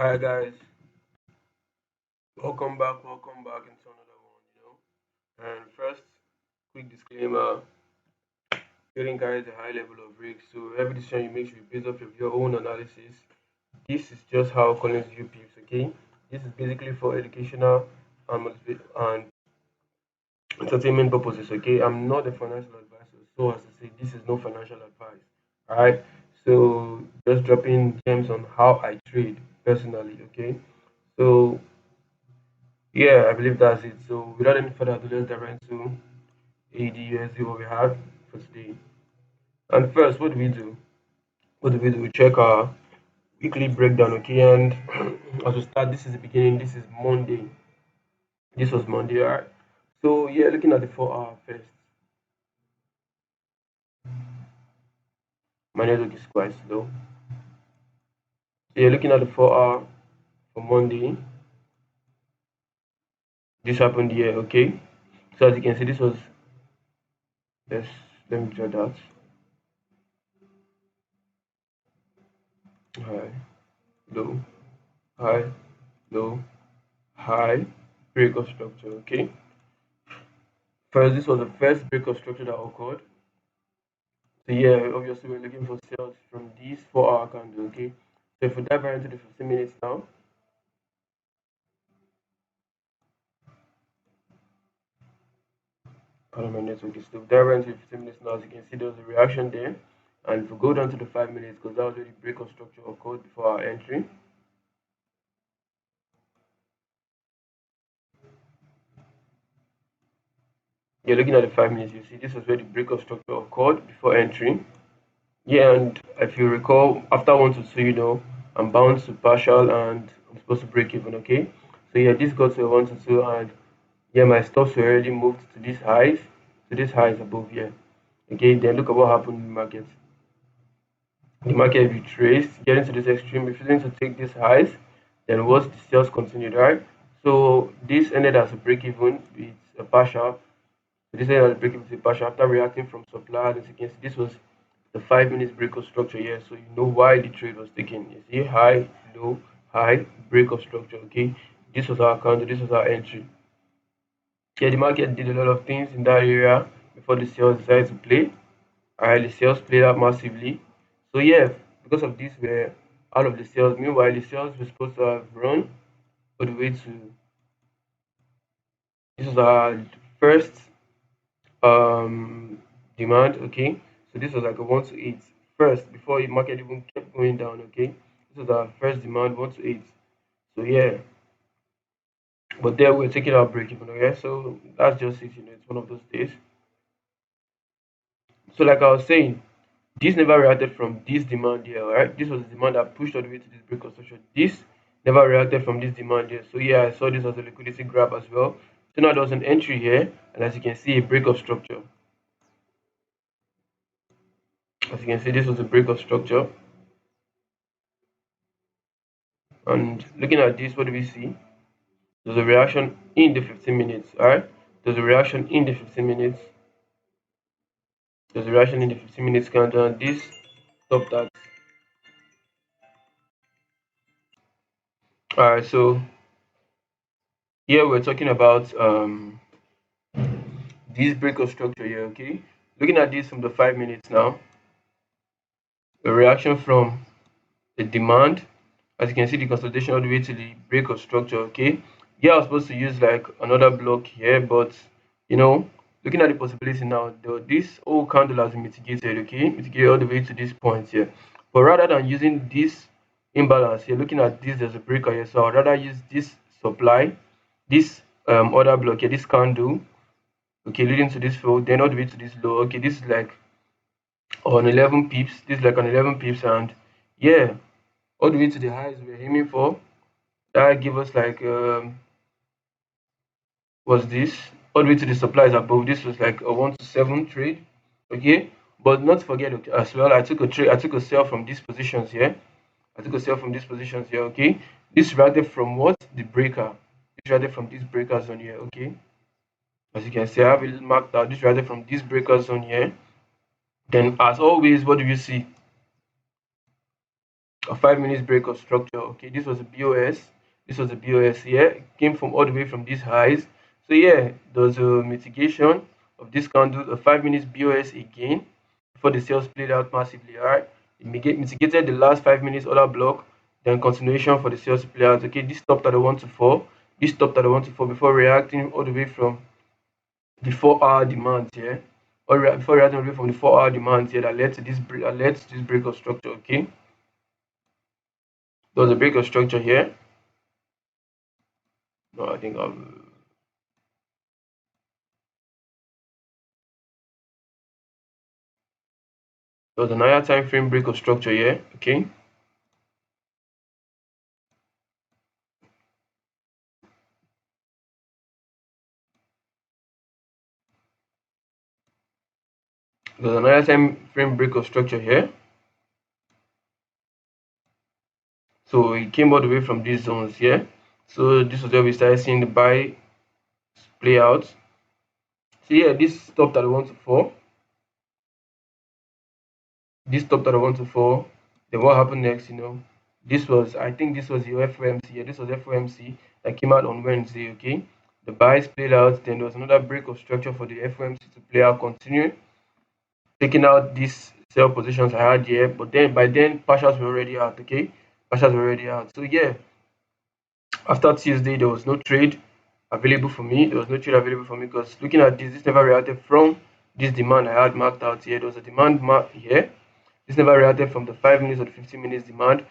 Hi guys, welcome back into another one. And first, quick disclaimer: trading carries a high level of risk, so every decision you make should be based off of your own analysis. This is just how Collins view pips, okay? This is basically for educational and and entertainment purposes, okay? I'm not a financial advisor, so as I say, this is no financial advice, alright? So just dropping gems on how I trade personally, okay? So yeah, I believe that's it. So without any further ado, let's dive into ADUSD what we have for today. And first, what do we do? What do we do? We check our weekly breakdown, okay? And as we start, this is the beginning. This is Monday. This was Monday, alright? So yeah, looking at the 4 hour first. My network is quite slow. So you're looking at the 4 hour for Monday. This happened here, okay? So as you can see, this was let's let me draw that. High, low, high, low, high, break of structure, okay? First, this was the first break of structure that occurred. So yeah, obviously we're looking for sales from these 4 hour candle, okay? So if we dive right into the 15 minutes now, pardon my network is slow. Dive right into the 15 minutes now, as you can see there was a reaction there. And if we go down to the 5 minutes, because that was already break of structure occurred before our entry. You're looking at the 5 minutes, you see this was where the break of structure occurred before entry. Yeah, and if you recall, after 1 to 2, I'm bound to partial and I'm supposed to break even, okay? So yeah, this got to a 1 to 2, and yeah, my stops were already moved to these highs above here. Okay, then look at what happened in the market. The market retraced, getting to this extreme, refusing to take these highs. Then once the sales continued, right? So this ended as a break even with a partial. So this ended as a break even with a partial after reacting from supply. As you can see, this was the 5 minutes break of structure here. So you know why the trade was taken. You see high, low, high, break of structure. Okay, this was our counter, this was our entry. Yeah, the market did a lot of things in that area before the sales decided to play. Alright, the sales played out massively. So yeah, because of this, we're out of the sales. Meanwhile, the sales were supposed to have run all the way to this was our first demand. Okay, so this was like a 1 to 8 first before the market even kept going down. Okay, this was our first demand 1 to 8. So yeah, but there we're taking our break even. Okay, so that's just it. It's one of those days. So like I was saying, this never reacted from this demand here, right? This was the demand that pushed all the way to this break construction. This never reacted from this demand here. So yeah, I saw this as a liquidity grab as well. So now there was an entry here, and as you can see, a break of structure. As you can see, this was a break of structure. And looking at this, what do we see? There's a reaction in the 15 minutes, alright? There's a reaction in the 15 minutes. There's a reaction in the 15 minutes candle, and this stopped that. Alright, so here we're talking about this break of structure here, okay? Looking at this from the 5 minutes now, a reaction from the demand, as you can see, the consolidation all the way to the break of structure, okay? Yeah, I was supposed to use like another block here, but you know, looking at the possibility now, this whole candle has been mitigated, okay? Mitigated all the way to this point here. But rather than using this imbalance here, looking at this, there's a breaker here, so I'd rather use this supply, this other block here, this candle, okay, leading to this flow, then all the way to this low. Okay, this is like on 11 pips. This is like on 11 pips, and yeah, all the way to the highs we're aiming for. That give us like was this all the way to the supplies above. This was like a 1 to 7 trade. Okay, but not forget, okay, as well. I took a trade. I took a sell from these positions here. I took a sell from these positions here. Okay, this reacted from what the breaker. This reacted from these breakers on here. Okay, as you can see, I have it marked out. This reacted from this breaker zone here. Then, as always, what do you see? a 5 minutes break of structure. Okay, this was a BOS. This was a BOS here. It came from all the way from these highs. So yeah, there was a mitigation of this candle, a 5 minutes BOS again before the sales played out massively. All right, it mitigated the last 5 minutes order block, then continuation for the sales to play out. Okay, this stopped at the 1 to 4. This stopped at the 1 to 4 before reacting all the way from the 4 hour demands here. Or before reacting all the way from the 4 hour demands here that led to this break of structure. Okay, there was a break of structure here. No, I think there was an higher time frame break of structure here. Okay, there was an higher time frame break of structure here. So it came all the way from these zones here. So this was where we started seeing the buy play out. So yeah, this stopped at 1 to 4. This stopped at 1 to 4. Then what happened next? This was, I think this was your FOMC. Yeah, this was FOMC that came out on Wednesday. Okay, the buys played out. Then there was another break of structure for the FOMC to play out, continue taking out these sell positions I had here. But then by then, partials were already out. Okay, partials were already out. So yeah, after Tuesday, there was no trade available for me. There was no trade available for me because looking at this never reacted from this demand I had marked out here. There was a demand mark here. This never reacted from the 5 minutes or the 15 minutes demand.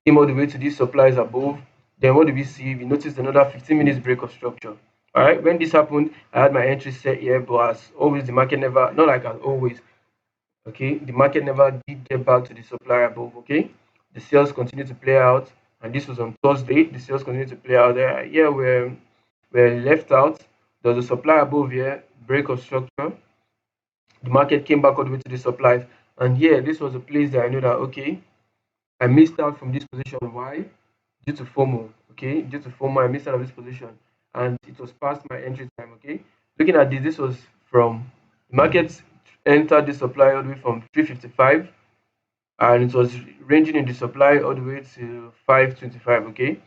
Came all the way to these supplies above. Then what do we see? We noticed another 15 minutes break of structure. All right. When this happened, I had my entry set here, but as always, the market never, not like as always, okay, the market never did get back to the supply above. Okay, the sales continue to play out, and this was on Thursday. The sales continue to play out there. Yeah, we're left out. There's a supply above here, break of structure. The market came back all the way to the supplies, and yeah, this was a place that I know that okay, I missed out from this position. Why? Due to FOMO. Okay, due to FOMO, I missed out of this position, and it was past my entry time. Okay, looking at this, this was from the market entered the supply all the way from 355, and it was ranging in the supply all the way to 525. Okay,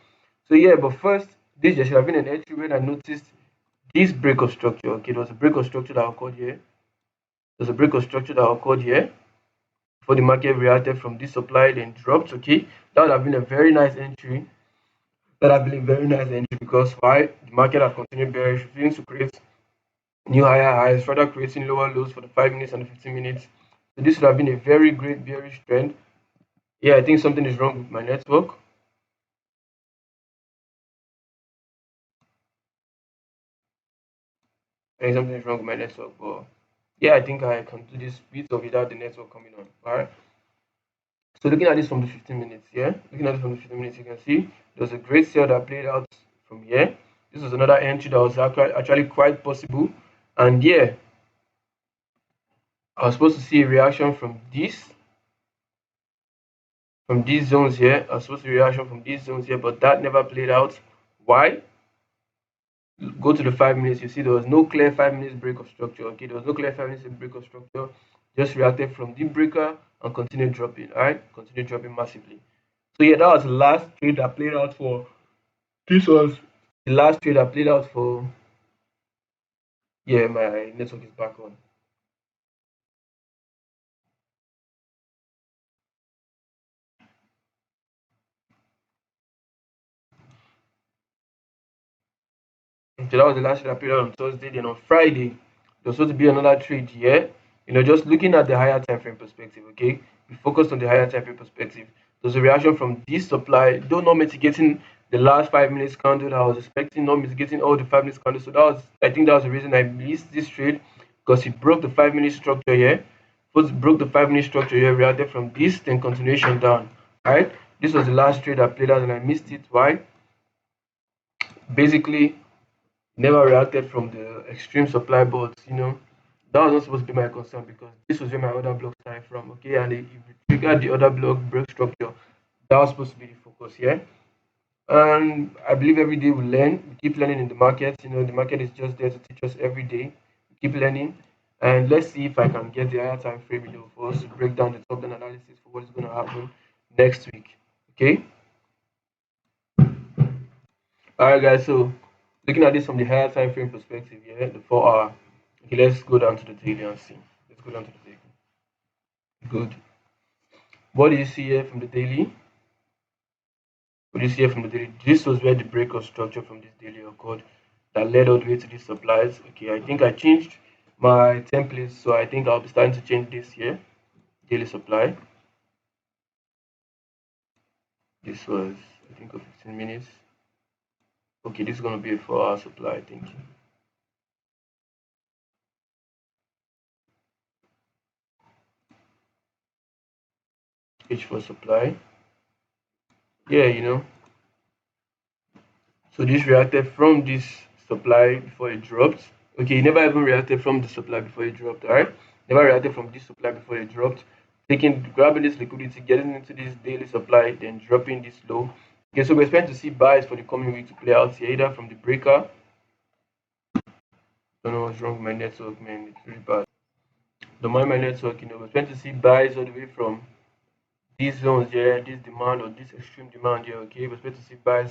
so yeah, but first, this there should have been an entry when I noticed this break of structure. Okay, there was a break of structure that occurred here. There's a break of structure that occurred here before the market reacted from this supply, then dropped. Okay, that would have been a very nice entry. That would have been a very nice entry because why? The market has continued bearish, refusing to create new higher highs, further creating lower lows for the 5 minutes and the 15 minutes. So this would have been a very great bearish trend. Yeah, I think something is wrong with my network. I think something is wrong with my network, but yeah, I think I can do this with or without the network coming on. All right. So looking at this from the 15 minutes, yeah, looking at this from the 15 minutes, you can see there's a great sale that played out from here. This was another entry that was actually quite possible, and yeah, I was supposed to see a reaction from these zones here. I was supposed to see a reaction from these zones here, but that never played out. Why? Go to the 5 minutes, you see there was no clear 5 minutes break of structure. Okay, there was no clear 5 minutes break of structure, just reacted from the breaker and continued dropping. All right, continued dropping massively. So yeah, that was the last trade that played out for this was the last trade I played out for. Yeah, my network is back on. So that was the last trade I played out on Thursday. Then on Friday, there's supposed to be another trade here. Just looking at the higher time frame perspective. Okay, we focused on the higher time frame perspective. There's a reaction from this supply, though not mitigating the last 5 minutes candle that I was expecting, not mitigating all the 5 minutes candles. So I think that was the reason I missed this trade because it broke the 5 minute structure here. First broke the 5 minute structure here, reacted from this, then continuation down. Alright, this was the last trade I played out and I missed it. Why? Basically, never reacted from the extreme supply, but that was not supposed to be my concern because this was where my other block started from. Okay, and if you trigger the other block break structure, that was supposed to be the focus here. And I believe every day we learn, we keep learning in the market. The market is just there to teach us every day. We keep learning, and let's see if I can get the higher time frame, for us to break down the top down analysis for what is going to happen. next week. Okay. All right, guys. So looking at this from the higher time frame perspective, yeah, the 4 hour. Okay, let's go down to the daily and see. Let's go down to the daily. Good. What do you see here from the daily? What do you see here from the daily? This was where the break of structure from this daily occurred that led all the way to these supplies. Okay, I think I changed my templates, so I think I'll be starting to change this here. Daily supply. This was, I think, of 15 minutes. Okay, this is going to be a 4 hour supply, I think. H for supply. Yeah, so this reacted from this supply before it dropped. Okay, it never even reacted from the supply before it dropped, alright? Never reacted from this supply before it dropped. Grabbing this liquidity, getting into this daily supply, then dropping this low. Okay, so we're expecting to see buys for the coming week to play out here, either from the breaker. Don't know what's wrong with my network, man. It's really bad. Don't mind my network, we're expecting to see buys all the way from these zones here, this demand or this extreme demand here, okay, we're supposed to see buys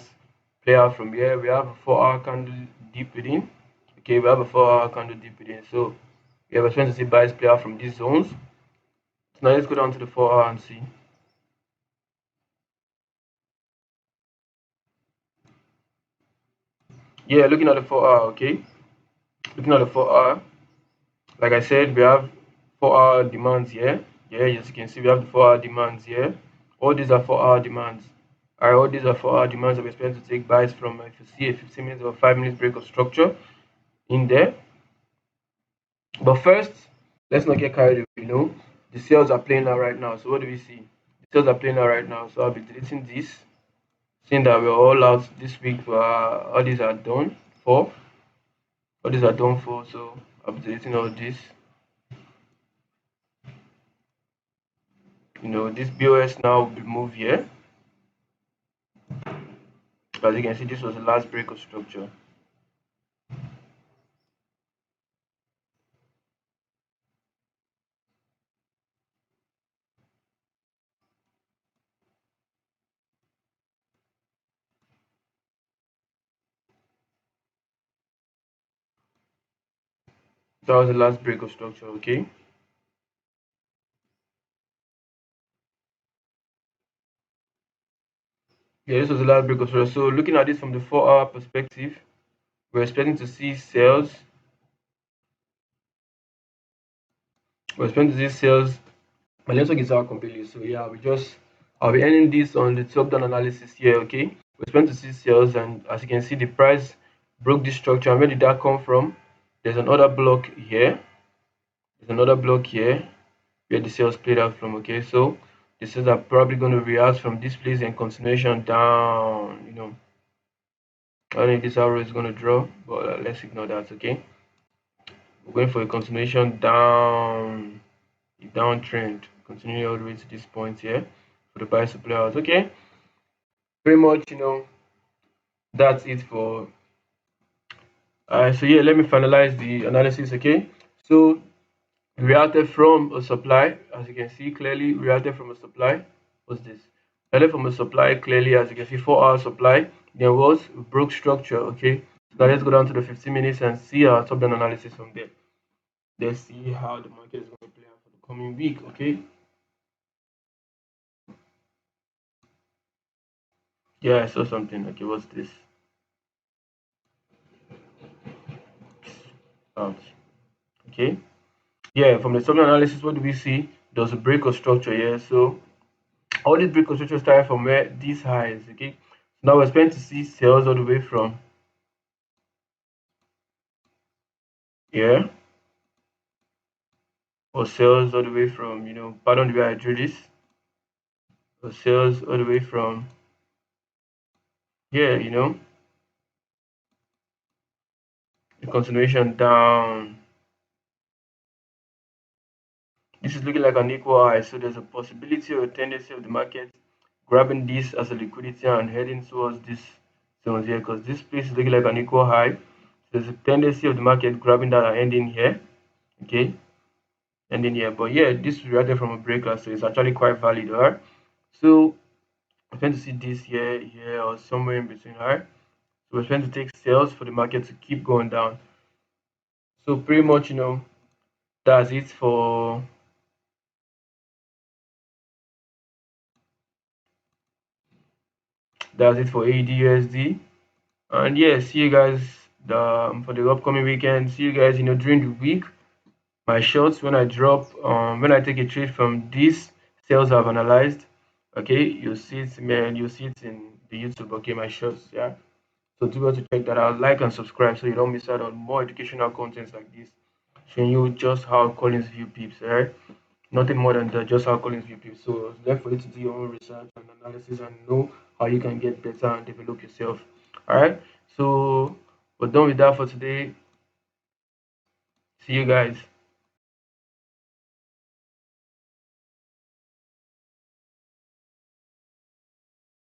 play out from here. We have a 4 hour candle deep within, okay, we have a 4 hour candle deep within, so yeah, we're supposed to see buys play out from these zones. So now let's go down to the 4 hour and see. Yeah, looking at the 4 hour, okay, looking at the 4 hour, like I said, we have 4 hour demands here. Yeah, as you can see, we have the 4 hour demands here. All these are 4 hour demands. Alright, all these are 4 hour demands that we're expecting to take buys from. If you see a 15 minutes or 5 minutes break of structure in there. But first, let's not get carried away. The sales are playing out right now. So what do we see? The sales are playing out right now. So I'll be deleting this, seeing that we're all out this week. For all these are done for. All these are done for. So I'll be deleting all this. This BOS now will be moved here. As you can see, this was the last break of structure. That was the last break of structure. Okay. Yeah, this was the last break of structure. So looking at this from the 4 hour perspective, we're expecting to see sales. We're expecting to see sales. My network is out completely, so yeah, I'll be ending this on the top down analysis here. Okay, we're expecting to see sales, and as you can see, the price broke this structure. And where did that come from? There's another block here. There's another block here where the sales played out from. Okay, so the sales are probably going to react from this place and continuation down. I don't know if this arrow is going to draw, but let's ignore that. Okay, we're going for a continuation down, a downtrend, continuing all the way to this point here for the price to play out. Okay, pretty much, that's it for. So yeah, let me finalize the analysis. Okay, so reacted from a supply, as you can see clearly, reacted from a supply. What's this? Reacted from a supply clearly, as you can see, 4 hour supply. There was broke structure. Okay, so now let's go down to the 15 minutes and see our top down analysis from there. Let's see how the market is going to play out for the coming week. Okay, yeah, I saw something. Okay, what's this? Out. Okay, yeah, from the top down analysis, what do we see? There's a break of structure here. So all these break of structure started from where these highs. Okay, so now we're expecting to see sales all the way from here, or sales all the way from, pardon the way I drew this, or sales all the way from here, the continuation down. This is looking like an equal high, so there's a possibility or a tendency of the market grabbing this as a liquidity and heading towards this zone here, because this place is looking like an equal high. So there's a tendency of the market grabbing that and ending here. Okay, ending here. But yeah, this reacted from a breaker, so it's actually quite valid. All right. So we're trying to see this here, or somewhere in between, right? So we're trying to take sales for the market to keep going down. So pretty much, that's it for AudUsd. And yeah, see you guys for the upcoming weekend. See you guys, during the week. My shorts when I drop, when I take a trade from these sales I've analyzed. Okay, you'll see it, man. You'll see it in the YouTube. Okay, my shorts. Yeah. So do well to check that out. Like and subscribe so you don't miss out on more educational contents like this, showing you just how Collins view peeps. Alright, nothing more than that. Just how Collins view peeps. So it's left for you to do your own research and analysis and know how you can get better and develop yourself. Alright. So we're done with that for today. See you guys.